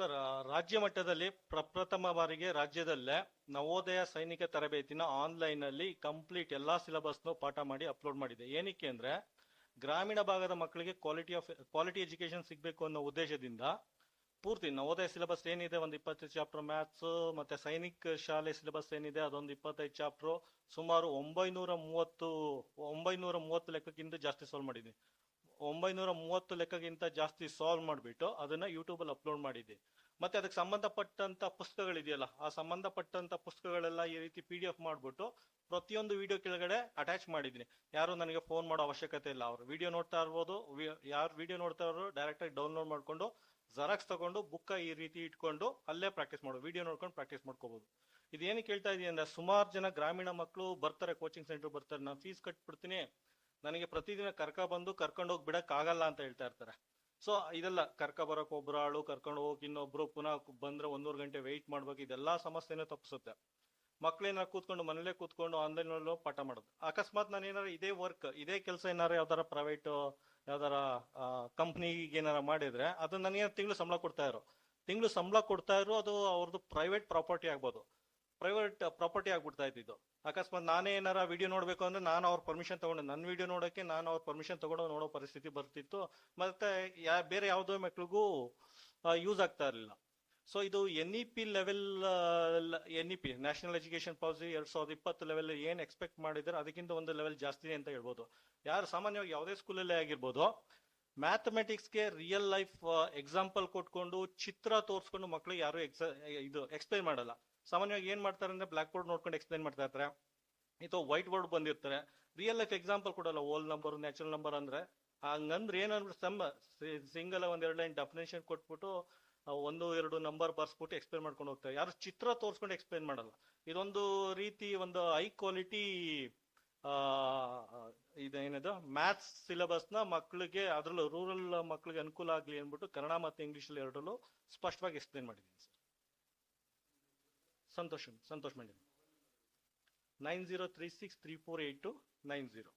Sir, ರಾಜ್ಯ ಮಟ್ಟದಲ್ಲಿ ಪ್ರಪ್ರಥಮ ಬಾರಿಗೆ ರಾಜ್ಯದಲ್ಲೇ ನವೋದಯ ಸೈನಿಕ ತರಬೇತಿನ ಆನ್ಲೈನ್ ಅಲ್ಲಿ ಕಂಪ್ಲೀಟ್ ಎಲ್ಲಾ ಸಿಲೆಬಸ್ನು ಪಾಠ ಮಾಡಿ ಅಪ್ಲೋಡ್ ಮಾಡಿದೆ. ಏನಕ್ಕೆ ಅಂದ್ರೆ ಗ್ರಾಮೀಣ ಭಾಗದ ಮಕ್ಕಳಿಗೆ ಕ್ವಾಲಿಟಿ ಎಜುಕೇಶನ್ ಸಿಗ್ಬೇಕು ಅನ್ನೋ ಉದ್ದೇಶದಿಂದ ಪೂರ್ತಿ ನವೋದಯ ಸಿಲೆಬಸ್ ಏನಿದೆ ಒಂದು 25 ಚಾಪ್ಟರ್ ಮ್ಯಾಥ್ಸ್, ಮತ್ತೆ ಸೈನಿಕ ಶಾಲೆ ಸಿಲೆಬಸ್ ಏನಿದೆ ಅದೊಂದು 25 ಚಾಪ್ಟರ್, ಸುಮಾರು 930 ಲೆಕ್ಕಕ್ಕಿಂತ ಜಾಸ್ತಿ ಸಾಲ್ವ್ ಮಾಡಿದ್ದೀನಿ. 930 ಲೆಕ್ಕಕ್ಕಿಂತ ಜಾಸ್ತಿ ಸಾಲ್ವ್ ಮಾಡಿಬಿಟ್ಟು ಅದನ್ನ ಯೂಟ್ಯೂಬ್ ಅಲ್ಲಿ ಅಪ್ಲೋಡ್ ಮಾಡಿದ್ದೆ. ಮತ್ತೆ ಅದಕ್ಕೆ ಸಂಬಂಧಪಟ್ಟಂತ ಪುಸ್ತಕಗಳಿದೆಯಲ್ಲ, ಆ ಸಂಬಂಧಪಟ್ಟಂತ ಪುಸ್ತಕಗಳೆಲ್ಲ ಈ ರೀತಿ PDF ಮಾಡ್ಬಿಟ್ಟು ಪ್ರತಿಯೊಂದು ವಿಡಿಯೋ ಕೆಳಗಡೆ ಅಟ್ಯಾಚ್ ಮಾಡಿದ್ದೀನಿ. ಯಾರು ನನಗೆ ಫೋನ್ ಮಾಡೋ ಅವಶ್ಯಕತೆ ಇಲ್ಲ. ಅವ್ರು ವಿಡಿಯೋ ನೋಡ್ತಾ ಇರ್ಬೋದು, ಯಾರು ವಿಡಿಯೋ ನೋಡ್ತಾ ಇರೋ ಡೈರೆಕ್ಟ್ ಆಗಿ ಡೌನ್ಲೋಡ್ ಮಾಡ್ಕೊಂಡು ಜೆರಾಕ್ಸ್ ತಗೊಂಡು ಬುಕ್ ಈ ರೀತಿ ಇಟ್ಕೊಂಡು ಅಲ್ಲೇ ಪ್ರಾಕ್ಟೀಸ್ ಮಾಡೋದು, ವಿಡಿಯೋ ನೋಡ್ಕೊಂಡು ಪ್ರಾಕ್ಟೀಸ್ ಮಾಡ್ಕೋಬಹುದು. ಇದೇನು ಕೇಳ್ತಾ ಇದೀನಿ ಅಂದ್ರೆ, ಸುಮಾರು ಜನ ಗ್ರಾಮೀಣ ಮಕ್ಕಳು ಬರ್ತಾರೆ, ಕೋಚಿಂಗ್ ಸೆಂಟರ್ ಬರ್ತಾರೆ, ನಾನು ಫೀಸ್ ಕಟ್ಬಿಡ್ತೀನಿ, ನನಗೆ ಪ್ರತಿದಿನ ಕರ್ಕೊಂಡು ಹೋಗಿ ಬಿಡಕ್ ಆಗಲ್ಲ ಅಂತ ಹೇಳ್ತಾ ಇರ್ತಾರೆ. ಸೊ ಇದೆಲ್ಲ ಬರಕ್ ಒಬ್ರಾಳು, ಕರ್ಕೊಂಡು ಹೋಗಿ ಇನ್ನೊಬ್ರು, ಪುನಃ ಬಂದ್ರೆ 1.5 ಗಂಟೆ ವೆಯ್ಟ್ ಮಾಡ್ಬೇಕು, ಇದೆಲ್ಲಾ ಸಮಸ್ಯೆನೇ ತಪ್ಪಿಸುತ್ತೆ. ಮಕ್ಳೇನಾರ ಕೂತ್ಕೊಂಡು ಮನೇಲೆ ಕೂತ್ಕೊಂಡು ಆನ್ಲೈನ್ ನಲ್ಲೂ ಪಾಠ ಮಾಡೋದು. ಅಕಸ್ಮಾತ್ ನಾನು ಏನಾರ ಇದೇ ಕೆಲಸ ಏನಾರ ಯಾವ್ದಾರ ಪ್ರೈವೇಟ್ ಯಾವ್ದಾರ ಕಂಪ್ನಿಗೆ ಏನಾರ ಮಾಡಿದ್ರೆ ಅದು ನನಗೆ ತಿಂಗಳು ಸಂಬಳ ಕೊಡ್ತಾ ಇರೋ ಅದು ಅವ್ರದ್ದು ಪ್ರೈವೇಟ್ ಪ್ರಾಪರ್ಟಿ ಆಗ್ಬೋದು, ಪ್ರೈವೇಟ್ ಪ್ರಾಪರ್ಟಿ ಆಗ್ಬಿಡ್ತಾ ಇದ್ದಿದ್ದು. ಅಕಸ್ಮಾತ್ ನಾನೇ ಏನಾರ ವಿಡಿಯೋ ನೋಡ್ಬೇಕು ಅಂದ್ರೆ ನಾನು ಅವ್ರ ಪರ್ಮಿಷನ್ ತಗೊಂಡು, ನನ್ನ ವಿಡಿಯೋ ನೋಡೋಕೆ ನಾನು ಅವ್ರ ಪರ್ಮಿಷನ್ ತಗೊಂಡು ನೋಡೋ ಪರಿಸ್ಥಿತಿ ಬರ್ತಿತ್ತು. ಮತ್ತೆ ಬೇರೆ ಯಾವುದೋ ಮಕ್ಳಿಗೂ ಯೂಸ್ ಆಗ್ತಾ ಇರಲಿಲ್ಲ. ಸೊ ಇದು NEP level, NEP national education policy 2020 level ಏನ್ ಎಕ್ಸ್ಪೆಕ್ಟ್ ಮಾಡಿದ್ರೆ ಅದಕ್ಕಿಂತ ಒಂದು ಲೆವೆಲ್ ಜಾಸ್ತಿ ಅಂತ ಹೇಳ್ಬೋದು. ಯಾರು ಸಾಮಾನ್ಯವಾಗಿ ಯಾವುದೇ ಸ್ಕೂಲಲ್ಲೇ ಆಗಿರ್ಬೋದು, ಮ್ಯಾಥಮೆಟಿಕ್ಸ್ಗೆ ರಿಯಲ್ ಲೈಫ್ ಎಕ್ಸಾಂಪಲ್ ಕೊಟ್ಕೊಂಡು ಚಿತ್ರ ತೋರಿಸ್ಕೊಂಡು ಮಕ್ಳಿಗೆ ಯಾರು ಎಕ್ಸ್ಪ್ಲೈನ್ ಮಾಡಲ್ಲ. ಸಾಮಾನ್ಯವಾಗಿ ಏನ್ ಮಾಡ್ತಾರೆ ಅಂದ್ರೆ ಬ್ಲಾಕ್ ಬೋರ್ಡ್ ನೋಡ್ಕೊಂಡು ಎಕ್ಸ್ಪ್ಲೈನ್ ಮಾಡ್ತಾ ಇರ್ತಾರೆ, ಇದು ವೈಟ್ ಬೋರ್ಡ್ ಬಂದಿರ್ತಾರೆ, ರಿಯಲ್ ಲೈಫ್ ಎಕ್ಸಾಂಪಲ್ ಕೊಡಲ್ಲ. ಹೋಲ್ ನಂಬರ್, ನ್ಯಾಚುರಲ್ ನಂಬರ್ ಅಂದ್ರೆ ಹಂಗಂದ್ರೆ ಏನಂದ್ರೆ ಸಿಂಗಲ್ 1-2 ಲೈನ್ ಡೆಫಿನೇಷನ್ ಕೊಟ್ಬಿಟ್ಟು 1-2 ನಂಬರ್ ಬರ್ಸ್ಬಿಟ್ಟು ಎಕ್ಸ್ಪ್ಲೈನ್ ಮಾಡ್ಕೊಂಡು ಹೋಗ್ತಾರೆ. ಯಾರು ಚಿತ್ರ ತೋರಿಸ್ಕೊಂಡು ಎಕ್ಸ್ಪ್ಲೈನ್ ಮಾಡಲ್ಲ. ಇದೊಂದು ರೀತಿ ಒಂದು ಹೈ ಕ್ವಾಲಿಟಿ ಇದೇನಿದೆ ಮ್ಯಾಥ್ಸ್ ಸಿಲೆಬಸ್ ನ ಮಕ್ಕಳಿಗೆ, ಅದ್ರಲ್ಲೂ ರೂರಲ್ ಮಕ್ಕಳಿಗೆ ಅನುಕೂಲ ಆಗ್ಲಿ ಅಂದ್ಬಿಟ್ಟು ಕನ್ನಡ ಮತ್ತೆ ಇಂಗ್ಲಿಷ್ ಅಲ್ಲಿ ಎರಡರಲ್ಲೂ ಸ್ಪಷ್ಟವಾಗಿ ಎಕ್ಸ್ಪ್ಲೈನ್ ಮಾಡಿದ್ದೀನಿ ಸರ್. ಸಂತೋಷ್ ಮಂಡ್ಯ 9036348290.